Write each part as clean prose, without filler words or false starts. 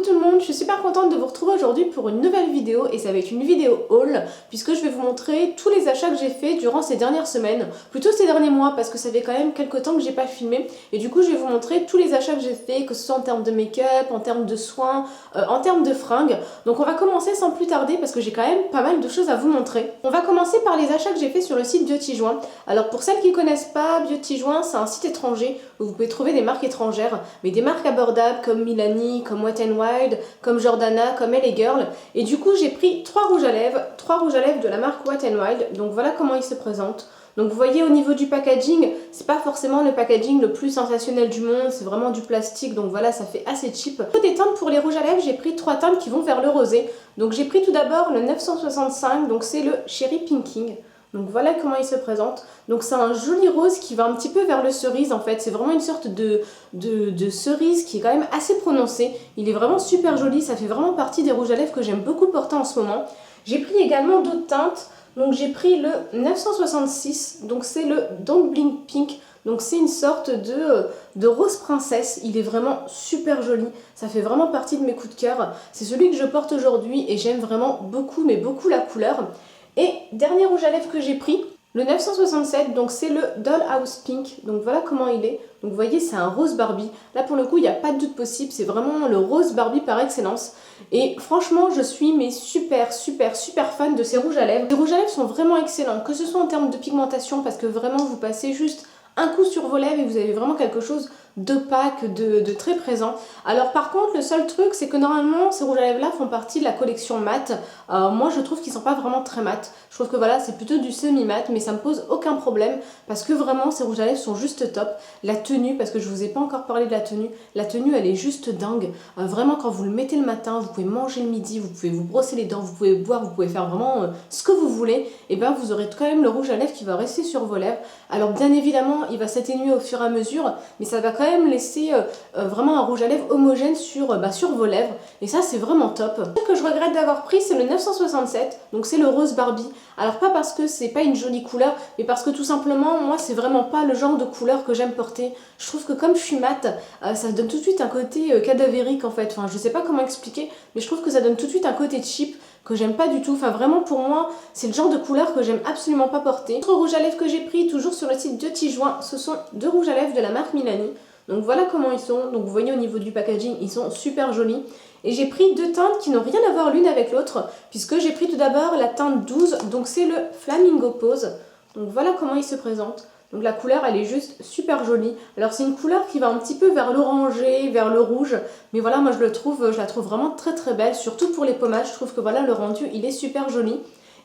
tout le monde, je suis super contente de vous retrouver aujourd'hui pour une nouvelle vidéo et ça va être une vidéo haul puisque je vais vous montrer tous les achats que j'ai fait durant ces dernières semaines, plutôt ces derniers mois parce que ça fait quand même quelques temps que j'ai pas filmé et du coup je vais vous montrer tous les achats que j'ai fait, que ce soit en termes de make-up, en termes de soins, en termes de fringues. Donc on va commencer sans plus tarder parce que j'ai quand même pas mal de choses à vous montrer. On va commencer par les achats que j'ai fait sur le site Beautyjoint. Alors pour celles qui connaissent pas, Beautyjoint c'est un site étranger où vous pouvez trouver des marques étrangères, mais des marques abordables comme Milani, comme Wet n Wild, comme Jordana, comme LA Girl. Et du coup j'ai pris trois rouges à lèvres de la marque Wet n Wild. Donc voilà comment ils se présentent. Donc vous voyez au niveau du packaging, c'est pas forcément le packaging le plus sensationnel du monde, c'est vraiment du plastique, donc voilà, ça fait assez cheap. Pour des teintes pour les rouges à lèvres, j'ai pris trois teintes qui vont vers le rosé. Donc j'ai pris tout d'abord le 965, donc c'est le Cherry Pinking. Donc voilà comment il se présente. Donc c'est un joli rose qui va un petit peu vers le cerise en fait. C'est vraiment une sorte de cerise qui est quand même assez prononcée. Il est vraiment super joli, ça fait vraiment partie des rouges à lèvres que j'aime beaucoup porter en ce moment. J'ai pris également d'autres teintes. Donc j'ai pris le 966, donc c'est le Don't Blink Pink. Donc c'est une sorte de rose princesse, il est vraiment super joli, ça fait vraiment partie de mes coups de cœur. C'est celui que je porte aujourd'hui et j'aime vraiment beaucoup, mais beaucoup la couleur. Et dernier rouge à lèvres que j'ai pris, le 967, donc c'est le Dollhouse Pink, donc voilà comment il est. Donc vous voyez c'est un rose Barbie, là pour le coup il n'y a pas de doute possible, c'est vraiment le rose Barbie par excellence. Et franchement je suis mais super fan de ces rouges à lèvres. Les rouges à lèvres sont vraiment excellents, que ce soit en termes de pigmentation parce que vraiment vous passez juste un coup sur vos lèvres et vous avez vraiment quelque chose d'opaque, de très présent. Alors par contre le seul truc c'est que normalement ces rouges à lèvres là font partie de la collection mat. Moi je trouve qu'ils sont pas vraiment très mat. Je trouve que voilà c'est plutôt du semi mat mais ça me pose aucun problème parce que vraiment ces rouges à lèvres sont juste top. La tenue, parce que je vous ai pas encore parlé de la tenue elle est juste dingue. Vraiment quand vous le mettez le matin, vous pouvez manger le midi, vous pouvez vous brosser les dents, vous pouvez boire, vous pouvez faire vraiment ce que vous voulez, et bien vous aurez quand même le rouge à lèvres qui va rester sur vos lèvres. Alors bien évidemment il va s'atténuer au fur et à mesure mais ça va quand même laisser vraiment un rouge à lèvres homogène sur vos lèvres et ça c'est vraiment top. Ce que je regrette d'avoir pris c'est le 967, donc c'est le rose Barbie. Alors pas parce que c'est pas une jolie couleur mais parce que tout simplement moi c'est vraiment pas le genre de couleur que j'aime porter. Je trouve que comme je suis mat, ça donne tout de suite un côté cadavérique en fait, enfin je sais pas comment expliquer mais je trouve que ça donne tout de suite un côté cheap que j'aime pas du tout, enfin vraiment pour moi c'est le genre de couleur que j'aime absolument pas porter. Autre rouge à lèvres que j'ai pris toujours sur le site Beautyjoint, ce sont deux rouges à lèvres de la marque Milani. Donc voilà comment ils sont, donc vous voyez au niveau du packaging ils sont super jolis. Et j'ai pris deux teintes qui n'ont rien à voir l'une avec l'autre puisque j'ai pris tout d'abord la teinte 12, donc c'est le Flamingo Pose. Donc voilà comment il se présente. Donc la couleur elle est juste super jolie. Alors c'est une couleur qui va un petit peu vers l'orangé, vers le rouge. Mais voilà moi je la trouve vraiment très belle. Surtout pour les pommages, je trouve que voilà le rendu il est super joli.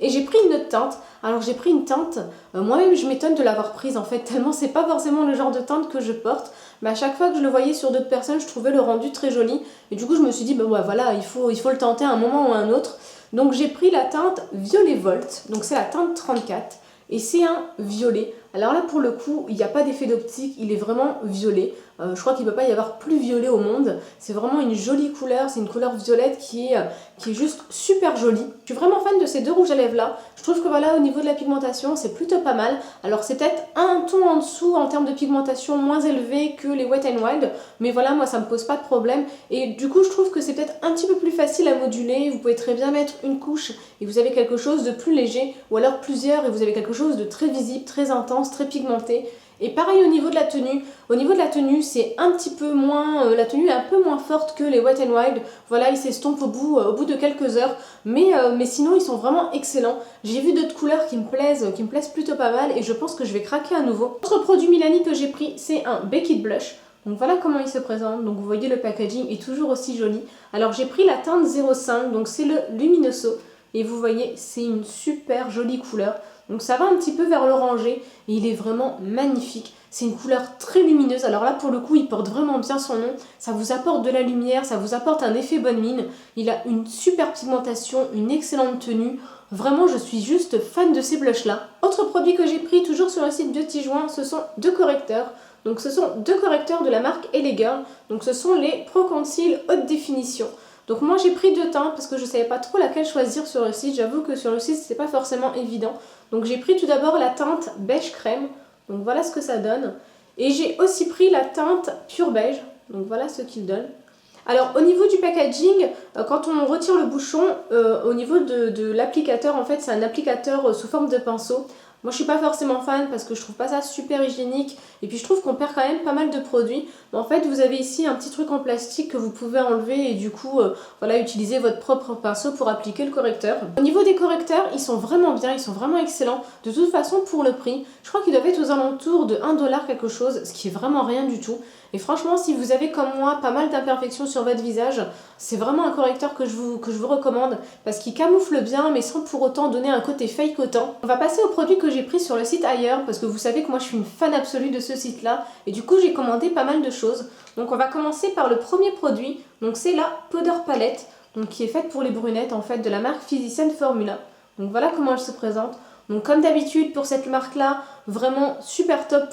Et j'ai pris une autre teinte. Alors j'ai pris une teinte, moi-même je m'étonne de l'avoir prise en fait, tellement c'est pas forcément le genre de teinte que je porte. Mais à chaque fois que je le voyais sur d'autres personnes, je trouvais le rendu très joli. Et du coup je me suis dit, bah ouais, voilà, il faut le tenter à un moment ou à un autre. Donc j'ai pris la teinte Violet Volt, donc c'est la teinte 34. Et c'est un violet. Alors là pour le coup il n'y a pas d'effet d'optique, il est vraiment violet. Je crois qu'il ne peut pas y avoir plus violet au monde. C'est vraiment une jolie couleur, c'est une couleur violette qui est juste super jolie. Je suis vraiment fan de ces deux rouges à lèvres là. Je trouve que voilà au niveau de la pigmentation c'est plutôt pas mal. Alors c'est peut-être un ton en dessous en termes de pigmentation moins élevé que les Wet n Wild. Mais voilà moi ça me pose pas de problème. Et du coup je trouve que c'est peut-être un petit peu plus facile à moduler. Vous pouvez très bien mettre une couche et vous avez quelque chose de plus léger. Ou alors plusieurs et vous avez quelque chose de très visible, très intense, très pigmenté. Et pareil au niveau de la tenue. Au niveau de la tenue, c'est un petit peu moins, la tenue est un peu moins forte que les Wet n Wild. Voilà, ils s'estompent au bout de quelques heures. Mais sinon, ils sont vraiment excellents. J'ai vu d'autres couleurs qui me plaisent plutôt pas mal et je pense que je vais craquer à nouveau. Autre produit Milani que j'ai pris, c'est un Baked Blush. Donc voilà comment il se présente. Donc vous voyez le packaging est toujours aussi joli. Alors j'ai pris la teinte 05, donc c'est le Luminoso. Et vous voyez, c'est une super jolie couleur. Donc ça va un petit peu vers l'orangé et il est vraiment magnifique. C'est une couleur très lumineuse. Alors là pour le coup il porte vraiment bien son nom. Ça vous apporte de la lumière, ça vous apporte un effet bonne mine. Il a une super pigmentation, une excellente tenue. Vraiment je suis juste fan de ces blushs là. Autre produit que j'ai pris toujours sur le site Beautyjoint, ce sont deux correcteurs. Donc ce sont deux correcteurs de la marque LA Girl. Donc ce sont les Pro Conceal Haute Définition. Donc moi j'ai pris deux teintes parce que je ne savais pas trop laquelle choisir sur le site. J'avoue que sur le site c'est pas forcément évident. Donc j'ai pris tout d'abord la teinte beige crème. Donc voilà ce que ça donne. Et j'ai aussi pris la teinte pure beige. Donc voilà ce qu'il donne. Alors au niveau du packaging, quand on retire le bouchon, au niveau de l'applicateur, en fait c'est un applicateur sous forme de pinceau. Moi je suis pas forcément fan parce que je trouve pas ça super hygiénique et puis je trouve qu'on perd quand même pas mal de produits. Mais en fait vous avez ici un petit truc en plastique que vous pouvez enlever et du coup voilà, utiliser votre propre pinceau pour appliquer le correcteur. Au niveau des correcteurs, ils sont vraiment bien, ils sont vraiment excellents. De toute façon pour le prix, je crois qu'ils doivent être aux alentours de 1$ quelque chose, ce qui est vraiment rien du tout. Et franchement, si vous avez comme moi pas mal d'imperfections sur votre visage, c'est vraiment un correcteur que je vous recommande parce qu'il camoufle bien mais sans pour autant donner un côté fake autant. On va passer au produit que j'ai pris sur le site ailleurs parce que vous savez que moi je suis une fan absolue de ce site là et du coup j'ai commandé pas mal de choses. Donc on va commencer par le premier produit, donc c'est la Powder Palette, donc qui est faite pour les brunettes en fait de la marque Physicians Formula. Donc voilà comment elle se présente. Donc comme d'habitude pour cette marque là, vraiment super top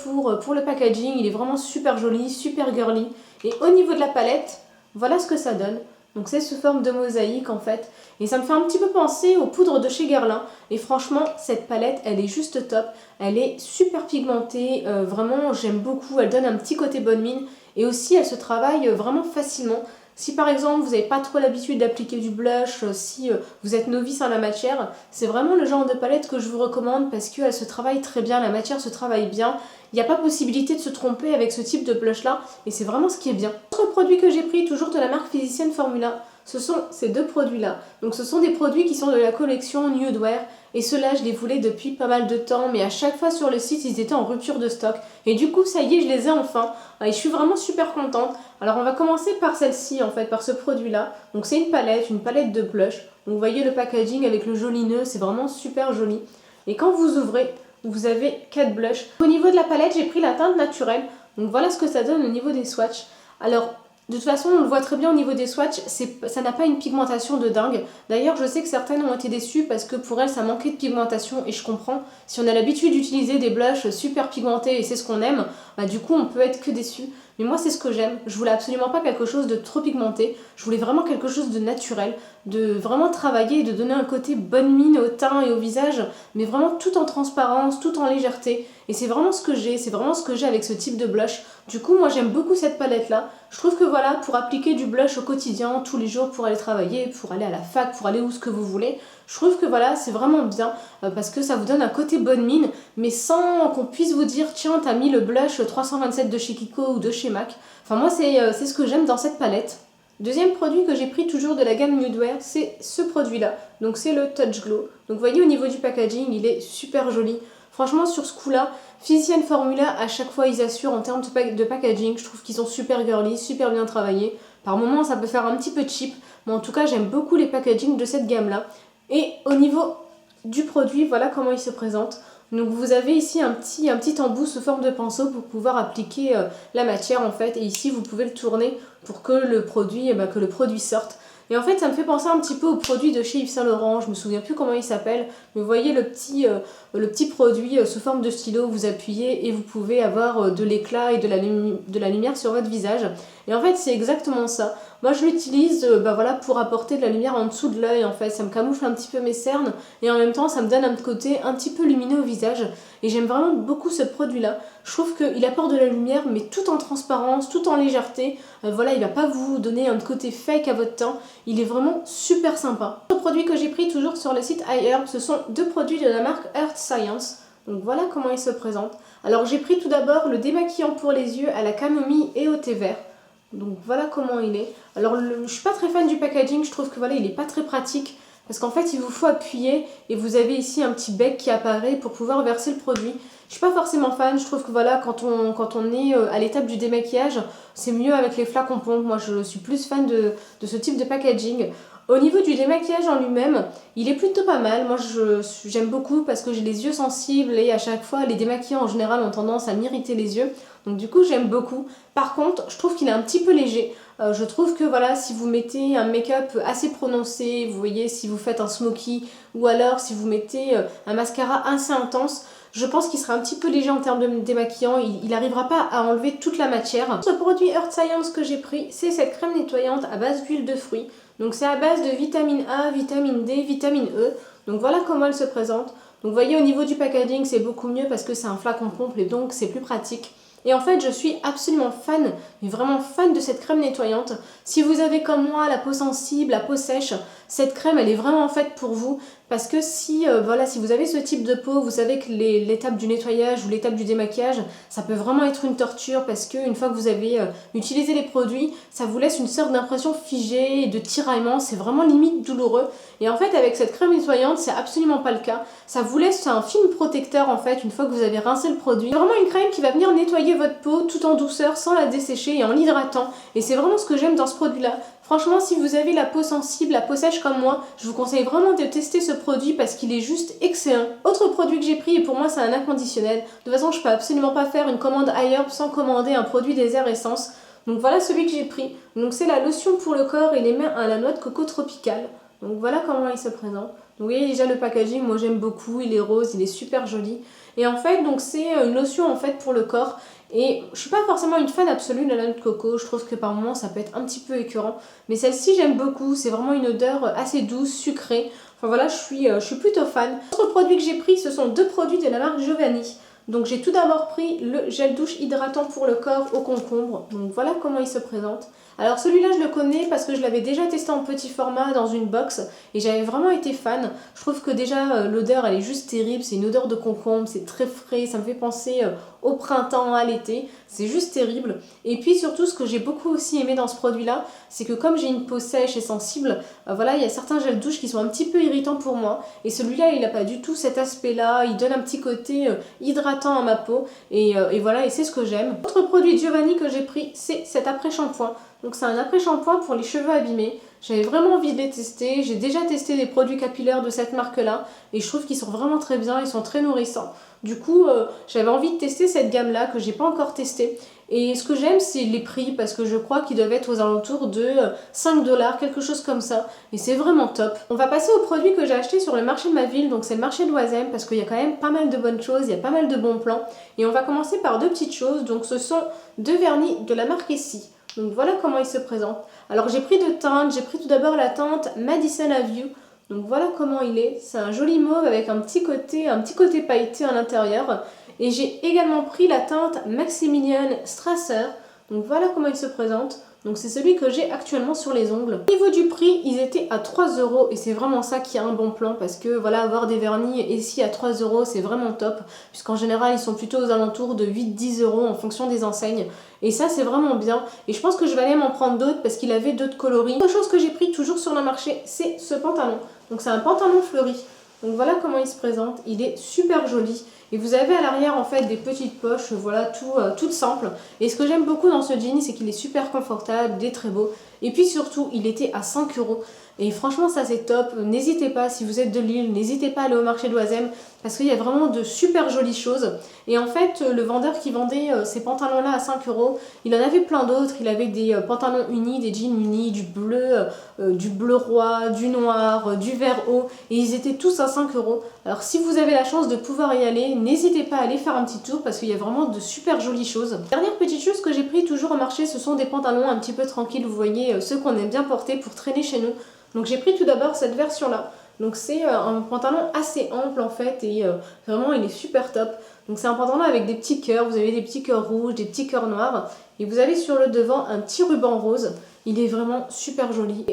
pour le packaging, il est vraiment super joli, super girly. Et au niveau de la palette, voilà ce que ça donne. Donc c'est sous forme de mosaïque en fait. Et ça me fait un petit peu penser aux poudres de chez Guerlain. Et franchement, cette palette, elle est juste top. Elle est super pigmentée, vraiment j'aime beaucoup. Elle donne un petit côté bonne mine. Et aussi elle se travaille vraiment facilement. Si par exemple vous n'avez pas trop l'habitude d'appliquer du blush, si vous êtes novice en la matière, c'est vraiment le genre de palette que je vous recommande parce qu'elle se travaille très bien, la matière se travaille bien. Il n'y a pas possibilité de se tromper avec ce type de blush là et c'est vraiment ce qui est bien. Autre produit que j'ai pris, toujours de la marque Physicians Formula, ce sont ces deux produits là. Donc ce sont des produits qui sont de la collection Nude Wear et ceux-là je les voulais depuis pas mal de temps mais à chaque fois sur le site ils étaient en rupture de stock et du coup ça y est je les ai enfin et je suis vraiment super contente. Alors on va commencer par celle-ci en fait, par ce produit là. Donc c'est une palette de blush. Donc vous voyez le packaging avec le joli nœud, c'est vraiment super joli. Et quand vous ouvrez, vous avez 4 blushs. Au niveau de la palette, j'ai pris la teinte naturelle. Donc voilà ce que ça donne au niveau des swatchs. Alors de toute façon, on le voit très bien au niveau des swatchs, ça n'a pas une pigmentation de dingue. D'ailleurs, je sais que certaines ont été déçues parce que pour elles, ça manquait de pigmentation et je comprends. Si on a l'habitude d'utiliser des blushs super pigmentés et c'est ce qu'on aime, bah du coup, on peut être que déçu. Mais moi, c'est ce que j'aime. Je voulais absolument pas quelque chose de trop pigmenté. Je voulais vraiment quelque chose de naturel, de vraiment travailler et de donner un côté bonne mine au teint et au visage, mais vraiment tout en transparence, tout en légèreté. Et c'est vraiment ce que j'ai avec ce type de blush. Du coup, moi, j'aime beaucoup cette palette-là. Je trouve que voilà, pour appliquer du blush au quotidien, tous les jours, pour aller travailler, pour aller à la fac, pour aller où ce que vous voulez, je trouve que voilà, c'est vraiment bien parce que ça vous donne un côté bonne mine, mais sans qu'on puisse vous dire tiens, t'as mis le blush 327 de chez Kiko ou de chez MAC. Enfin, moi, c'est ce que j'aime dans cette palette. Deuxième produit que j'ai pris toujours de la gamme Nude Wear, c'est ce produit-là. Donc, c'est le Touch Glow. Donc, vous voyez, au niveau du packaging, il est super joli. Franchement, sur ce coup-là, Physicians Formula, à chaque fois, ils assurent en termes de packaging. Je trouve qu'ils sont super girly, super bien travaillés. Par moments, ça peut faire un petit peu cheap, mais en tout cas, j'aime beaucoup les packagings de cette gamme-là. Et au niveau du produit, voilà comment il se présente. Donc vous avez ici un petit embout sous forme de pinceau pour pouvoir appliquer la matière en fait. Et ici, vous pouvez le tourner pour que le produit sorte. Et en fait, ça me fait penser un petit peu au produit de chez Yves Saint Laurent, je me souviens plus comment il s'appelle, mais vous voyez le petit produit sous forme de stylo, vous appuyez et vous pouvez avoir de l'éclat et de la lumière sur votre visage. Et en fait, c'est exactement ça. Moi, je l'utilise voilà, pour apporter de la lumière en dessous de l'œil, en fait. Ça me camoufle un petit peu mes cernes et en même temps, ça me donne un côté un petit peu lumineux au visage. Et j'aime vraiment beaucoup ce produit-là. Je trouve qu'il apporte de la lumière, mais tout en transparence, tout en légèreté. Voilà, il va pas vous donner un côté fake à votre teint. Il est vraiment super sympa. Autre produit que j'ai pris toujours sur le site iHerb, ce sont deux produits de la marque Earth Science. Donc voilà comment ils se présentent. Alors j'ai pris tout d'abord le démaquillant pour les yeux à la camomille et au thé vert. Donc voilà comment il est. Alors je suis pas très fan du packaging, je trouve que voilà, il est pas très pratique. Parce qu'en fait, il vous faut appuyer et vous avez ici un petit bec qui apparaît pour pouvoir verser le produit. Je suis pas forcément fan, je trouve que voilà, quand on est à l'étape du démaquillage, c'est mieux avec les flacons pompes. Moi, je suis plus fan de ce type de packaging. Au niveau du démaquillage en lui-même, il est plutôt pas mal. Moi, j'aime beaucoup parce que j'ai les yeux sensibles et à chaque fois, les démaquillants en général ont tendance à m'irriter les yeux. Donc du coup, j'aime beaucoup. Par contre, je trouve qu'il est un petit peu léger. Je trouve que voilà, si vous mettez un make-up assez prononcé, vous voyez, si vous faites un smoky ou alors si vous mettez un mascara assez intense, je pense qu'il sera un petit peu léger en termes de démaquillant, il n'arrivera pas à enlever toute la matière. Ce produit Earth Science que j'ai pris, c'est cette crème nettoyante à base d'huile de fruits. Donc c'est à base de vitamine A, vitamine D, vitamine E. Donc voilà comment elle se présente. Donc vous voyez au niveau du packaging c'est beaucoup mieux parce que c'est un flacon pompe et donc c'est plus pratique. Et en fait je suis absolument fan est vraiment fan de cette crème nettoyante. Si vous avez comme moi la peau sensible, la peau sèche, cette crème elle est vraiment faite pour vous. Parce que si vous avez ce type de peau, vous savez que l'étape du nettoyage ou l'étape du démaquillage, ça peut vraiment être une torture parce qu'une fois que vous avez utilisé les produits, ça vous laisse une sorte d'impression figée et de tiraillement, c'est vraiment limite douloureux. Et en fait avec cette crème nettoyante, c'est absolument pas le cas. Ça vous laisse un film protecteur en fait une fois que vous avez rincé le produit. C'est vraiment une crème qui va venir nettoyer votre peau tout en douceur sans la dessécher et en l'hydratant. Et c'est vraiment ce que j'aime dans ce produit-là. Franchement, si vous avez la peau sensible, la peau sèche comme moi, je vous conseille vraiment de tester ce produit parce qu'il est juste excellent. Autre produit que j'ai pris, et pour moi c'est un inconditionnel. De toute façon, je peux absolument pas faire une commande ailleurs sans commander un produit des Airs Essence. Donc voilà celui que j'ai pris. Donc c'est la lotion pour le corps et les mains à la noix de coco tropicale. Donc voilà comment il se présente. Donc vous voyez déjà le packaging, moi j'aime beaucoup, il est rose, il est super joli. Et en fait, donc c'est une lotion en fait pour le corps. Et je suis pas forcément une fan absolue de la noix de coco, je trouve que par moments ça peut être un petit peu écœurant. Mais celle-ci j'aime beaucoup, c'est vraiment une odeur assez douce, sucrée. Enfin voilà, je suis plutôt fan. Autre produit que j'ai pris, ce sont deux produits de la marque Giovanni. Donc j'ai tout d'abord pris le gel douche hydratant pour le corps au concombre. Donc voilà comment il se présente. Alors celui-là je le connais parce que je l'avais déjà testé en petit format dans une box et j'avais vraiment été fan. Je trouve que déjà l'odeur elle est juste terrible, c'est une odeur de concombre, c'est très frais, ça me fait penser au printemps, à l'été, c'est juste terrible. Et puis surtout ce que j'ai beaucoup aussi aimé dans ce produit-là, c'est que comme j'ai une peau sèche et sensible, voilà, il y a certains gels douche qui sont un petit peu irritants pour moi et celui-là il n'a pas du tout cet aspect-là, il donne un petit côté hydratant à ma peau et voilà, et c'est ce que j'aime. Autre produit Giovanni que j'ai pris, c'est cet après-shampoing. Donc c'est un après-shampoing pour les cheveux abîmés. J'avais vraiment envie de les tester. J'ai déjà testé des produits capillaires de cette marque-là et je trouve qu'ils sont vraiment très bien, ils sont très nourrissants. Du coup, j'avais envie de tester cette gamme-là que j'ai pas encore testée. Et ce que j'aime, c'est les prix parce que je crois qu'ils doivent être aux alentours de 5 $, quelque chose comme ça. Et c'est vraiment top. On va passer aux produits que j'ai achetés sur le marché de ma ville. Donc c'est le marché de Oisem parce qu'il y a quand même pas mal de bonnes choses, il y a pas mal de bons plans. Et on va commencer par deux petites choses. Donc ce sont deux vernis de la marque Essie. Donc voilà comment il se présente. Alors j'ai pris deux teintes, j'ai pris tout d'abord la teinte Madison Avenue. Donc voilà comment il est. C'est un joli mauve avec un petit côté pailleté à l'intérieur. Et j'ai également pris la teinte Maximilian Strasser. Donc voilà comment il se présente. Donc c'est celui que j'ai actuellement sur les ongles. Au niveau du prix, ils étaient à 3 € et c'est vraiment ça qui a un bon plan parce que voilà, avoir des vernis ici à 3 € c'est vraiment top puisqu'en général ils sont plutôt aux alentours de 8-10 € en fonction des enseignes. Et ça c'est vraiment bien et je pense que je vais aller m'en prendre d'autres parce qu'il avait d'autres coloris. Autre chose que j'ai pris toujours sur le marché, c'est ce pantalon. Donc c'est un pantalon fleuri. Donc voilà comment il se présente, il est super joli. Et vous avez à l'arrière en fait des petites poches, voilà, toutes simples. Et ce que j'aime beaucoup dans ce jean, c'est qu'il est super confortable, il est très beau. Et puis surtout, il était à 5 €. Et franchement, ça c'est top. N'hésitez pas, si vous êtes de Lille, n'hésitez pas à aller au marché de l'Oisem parce qu'il y a vraiment de super jolies choses. Et en fait, le vendeur qui vendait ces pantalons-là à 5 €, il en avait plein d'autres. Il avait des pantalons unis, des jeans unis, du bleu roi, du noir, du vert haut. Et ils étaient tous à 5 €. Alors si vous avez la chance de pouvoir y aller, n'hésitez pas à aller faire un petit tour parce qu'il y a vraiment de super jolies choses. Dernière petite chose que j'ai pris toujours au marché, ce sont des pantalons un petit peu tranquilles. Vous voyez, ceux qu'on aime bien porter pour traîner chez nous. Donc j'ai pris tout d'abord cette version-là. Donc c'est un pantalon assez ample en fait et vraiment il est super top. Donc c'est un pantalon avec des petits cœurs, vous avez des petits cœurs rouges, des petits cœurs noirs et vous avez sur le devant un petit ruban rose. Il est vraiment super joli.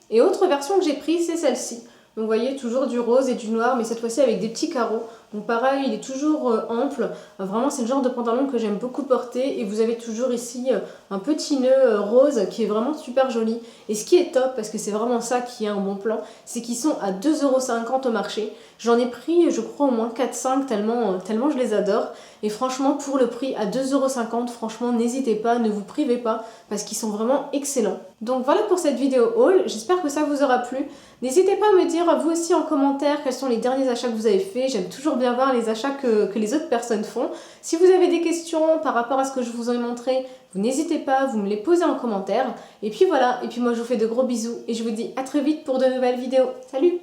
Et autre version que j'ai pris, c'est celle-ci. Donc vous voyez toujours du rose et du noir mais cette fois-ci avec des petits carreaux. Donc pareil, il est toujours ample. Vraiment c'est le genre de pantalon que j'aime beaucoup porter et vous avez toujours ici un petit nœud rose qui est vraiment super joli. Et ce qui est top, parce que c'est vraiment ça qui est un bon plan, c'est qu'ils sont à 2,50 € au marché. J'en ai pris je crois au moins 4-5 tellement je les adore. Et franchement pour le prix à 2,50 €, franchement n'hésitez pas, ne vous privez pas parce qu'ils sont vraiment excellents. Donc voilà pour cette vidéo haul, j'espère que ça vous aura plu. N'hésitez pas à me dire vous aussi en commentaire quels sont les derniers achats que vous avez fait. J'aime toujours bien voir les achats que les autres personnes font. Si vous avez des questions par rapport à ce que je vous ai montré, vous n'hésitez pas, vous me les posez en commentaire. Et puis voilà, et puis moi je vous fais de gros bisous et je vous dis à très vite pour de nouvelles vidéos. Salut!